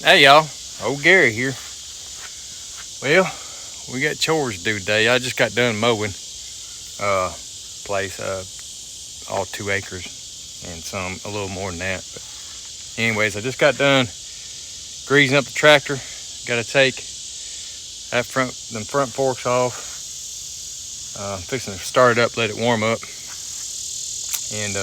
Hey y'all, old Gary here. Well, we got chores to do today. I just got done mowing place, all 2 acres and some a little more than that. But anyways, I just got done greasing up the tractor. Got to take them front forks off. Fixing to start it up, let it warm up, and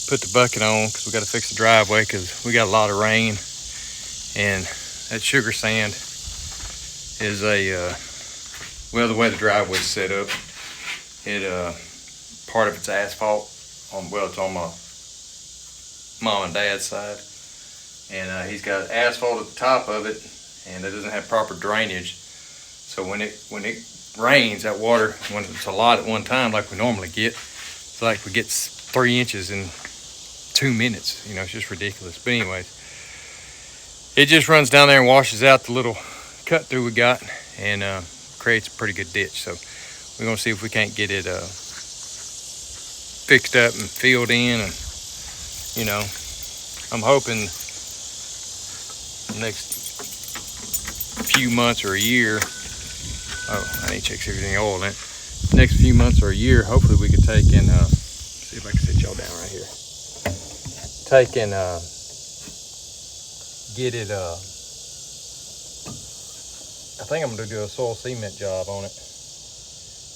put the bucket on because we got to fix the driveway because we got a lot of rain, and that sugar sand is well, the way the driveway's set up, it part of it's asphalt it's on my mom and dad's side, and he's got asphalt at the top of it, and it doesn't have proper drainage. So when it rains, that water, when it's a lot at one time like we normally get, it's like we get 3 inches in 2 minutes. It's just ridiculous. But anyways, it just runs down there and washes out the little cut through we got, and creates a pretty good ditch. So we're gonna see if we can't get it fixed up and filled in, and I'm hoping the next few months or a year. Oh, I need to check see if there's any oil in it. Next few months or a year, hopefully we could take and see if I can sit y'all down right here. Take and get it. I think I'm gonna do a soil cement job on it.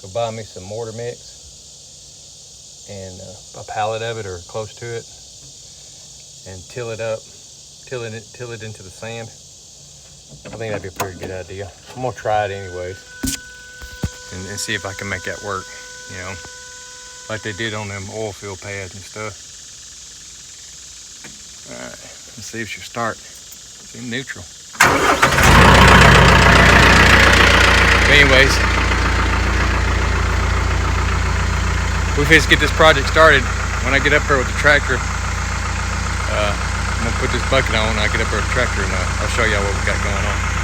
Go buy me some mortar mix and a pallet of it or close to it, and till it into the sand. I think that'd be a pretty good idea. I'm gonna try it anyways, and see if I can make that work. Like they did on them oil field pads and stuff. All right, let's see if she'll start. Seem neutral. But anyways, we just get this project started. When I get up there with the tractor, I'm gonna put this bucket on. I get up there with the tractor, and I'll show y'all what we got going on.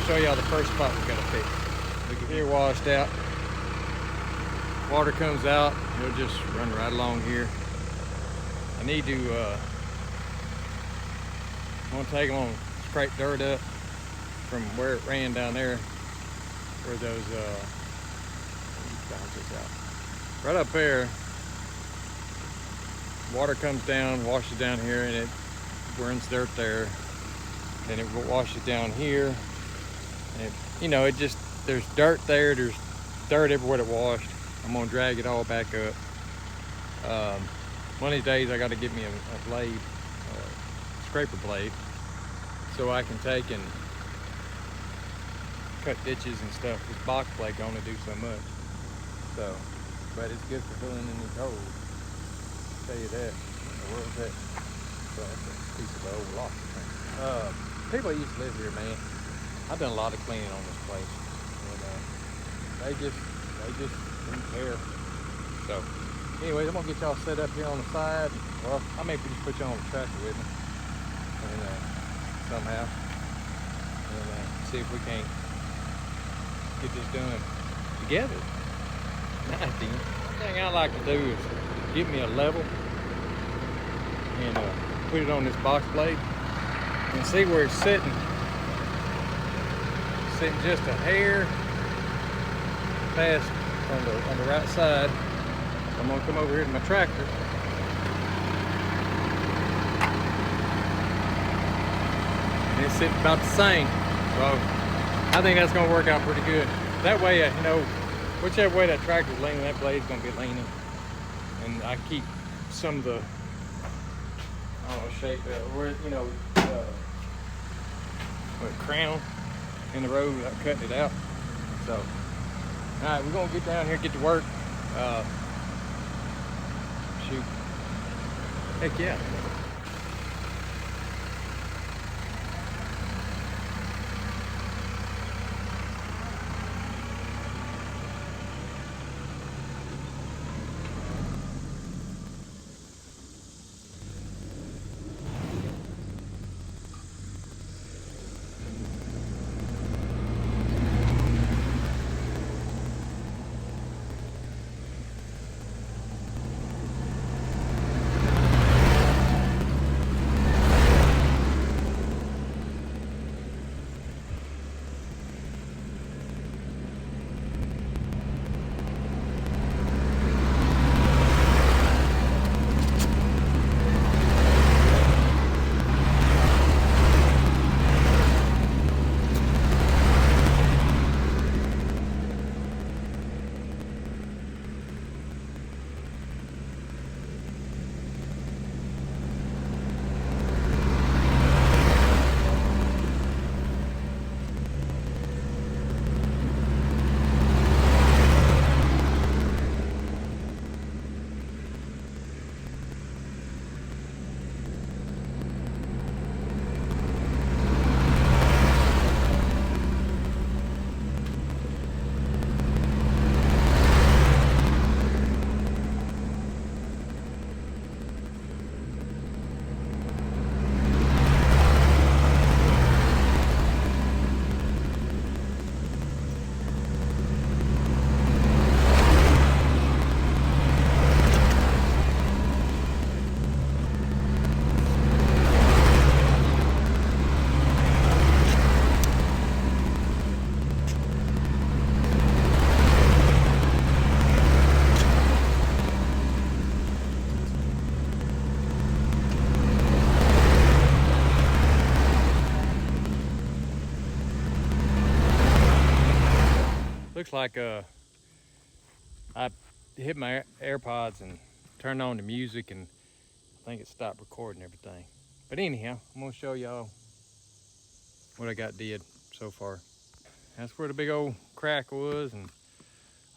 Show y'all the first spot we gotta fix. Look at here, washed out. Water comes out, it'll just run right along here. I need to, I'm gonna scrape dirt up from where it ran down there, where those balance this out. Right up there, water comes down, washes down here, and it burns dirt there. Then it washes down here, and it, you know, it just, there's dirt there, there's dirt everywhere it washed. I'm gonna drag it all back up. One of these days I got to get me a blade, scraper blade, so I can take and cut ditches and stuff. This box blade can only do so much. So, but it's good for filling in these holes. I'll tell you that. Where was that? So that's a piece of the old lock thing. People used to live here, man. I've done a lot of cleaning on this place, and they just didn't care. So, anyways, I'm gonna get y'all set up here on the side. Well, I may just put y'all on the tractor with me, and somehow, and see if we can't get this done together. Nice, dude. The thing I like to do is get me a level and put it on this box blade and see where it's sitting. Sitting just a hair past on the right side. I'm gonna come over here to my tractor. And it's sitting about the same. So I think that's gonna work out pretty good. That way, you know, whichever way that tractor's leaning, that blade's gonna be leaning. And I keep some of the, I don't know, shape, where, you know, crown in the road without cutting it out. So, all right, we're gonna get down here, get to work. Shoot. Heck yeah. Looks like I hit my AirPods and turned on the music, and I think it stopped recording everything. But anyhow, I'm gonna show y'all what I got did so far. That's where the big old crack was, and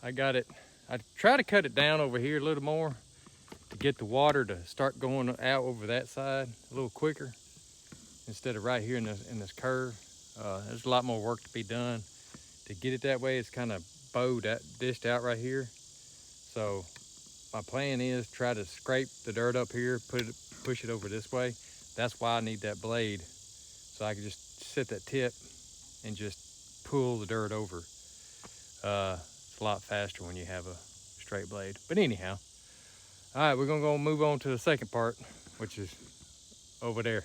I got it. I try to cut it down over here a little more to get the water to start going out over that side a little quicker instead of right here in this curve. There's a lot more work to be done to get it that way. It's kind of bowed out, dished out right here. So my plan is try to scrape the dirt up here, push it over this way. That's why I need that blade, so I can just sit that tip and just pull the dirt over. It's a lot faster when you have a straight blade. But anyhow, all right, we're gonna go move on to the second part, which is over there.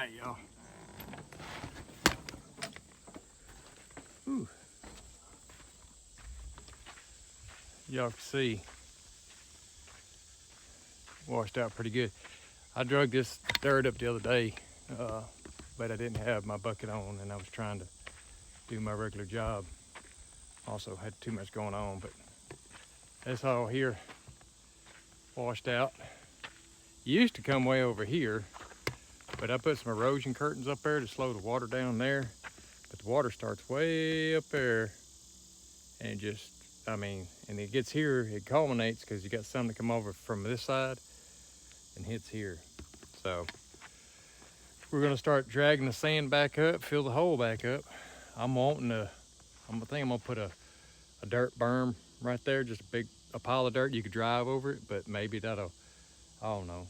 right, y'all. Y'all can see, washed out pretty good. I drug this dirt up the other day, but I didn't have my bucket on and I was trying to do my regular job. Also had too much going on, but that's all here washed out. Used to come way over here, but I put some erosion curtains up there to slow the water down there. But the water starts way up there and just, I mean, and it gets here, it culminates because you got some that come over from this side and hits here. So we're gonna start dragging the sand back up, fill the hole back up. I think I'm gonna put a dirt berm right there, just a pile of dirt. You could drive over it, but maybe that'll, I don't know,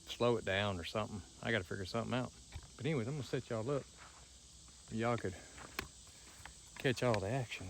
slow it down or something. I gotta figure something out. But anyways, I'm gonna set y'all up. Y'all could catch all the action.